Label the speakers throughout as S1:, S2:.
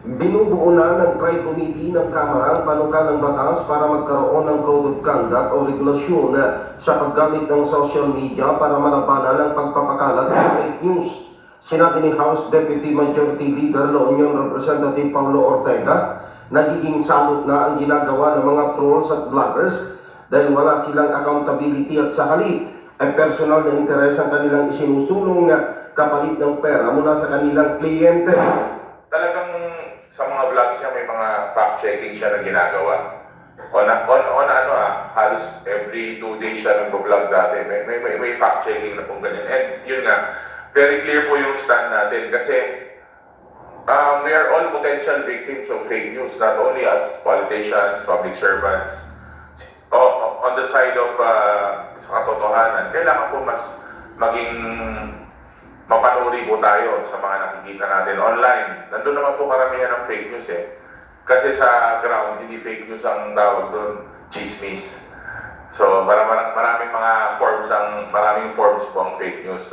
S1: Binubuo na ng Tri-Committee ng Kamara ang panukal ng batas para magkaroon ng Code of Conduct o regulasyon sa paggamit ng social media para malabanan ang pagpapakalat ng fake news. Sinabi ni House Deputy Majority Leader La Union Representative Paulo Ortega, nagiging salot na ang ginagawa ng mga trolls at vloggers dahil wala silang accountability at sa halip ay personal na interes ang kanilang isinusulong na kapalit ng pera mula sa kanilang kliyente.
S2: Talagang sa mga vlogs niya may mga fact-checking siya na ginagawa. Halos every 2 days siya nag-vlog dati. May fact-checking na pong ganyan. And yun nga, very clear po yung stand natin kasi we are all potential victims of fake news, not only as politicians, public servants. On the side of sa katotohanan, kailangan po mas maging mapanuri po tayo sa mga nakikita natin online. Nandun naman po karamihan ng fake news eh. Kasi sa ground, hindi fake news ang tawag doon, chismis. So, maraming forms po ang fake news.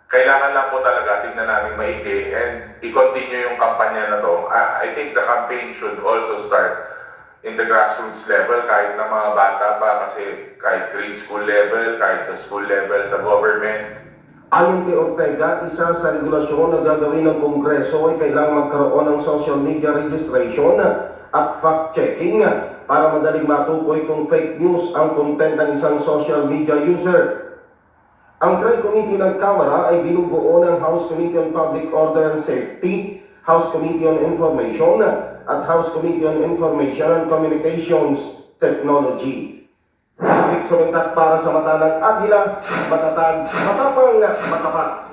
S2: Kailangan lang po talaga tingnan namin maigi and i-continue yung kampanya na to. I think the campaign should also start in the grassroots level, kahit na mga bata pa, kasi kahit grade school level, kahit sa school level, sa government.
S1: Ayon kay Ortega, isa sa regulasyon na gagawin ng Kongreso ay kailangang magkaroon ng social media registration at fact-checking para madaling matukoy kung fake news ang content ng isang social media user. Ang Tri-Committee ng Kamara ay binubuo ng House Committee on Public Order and Safety, House Committee on Information at House Committee on Information and Communications Technology. Fix Sumintak para sa mata ng Agila, matatag, matapang, matapat.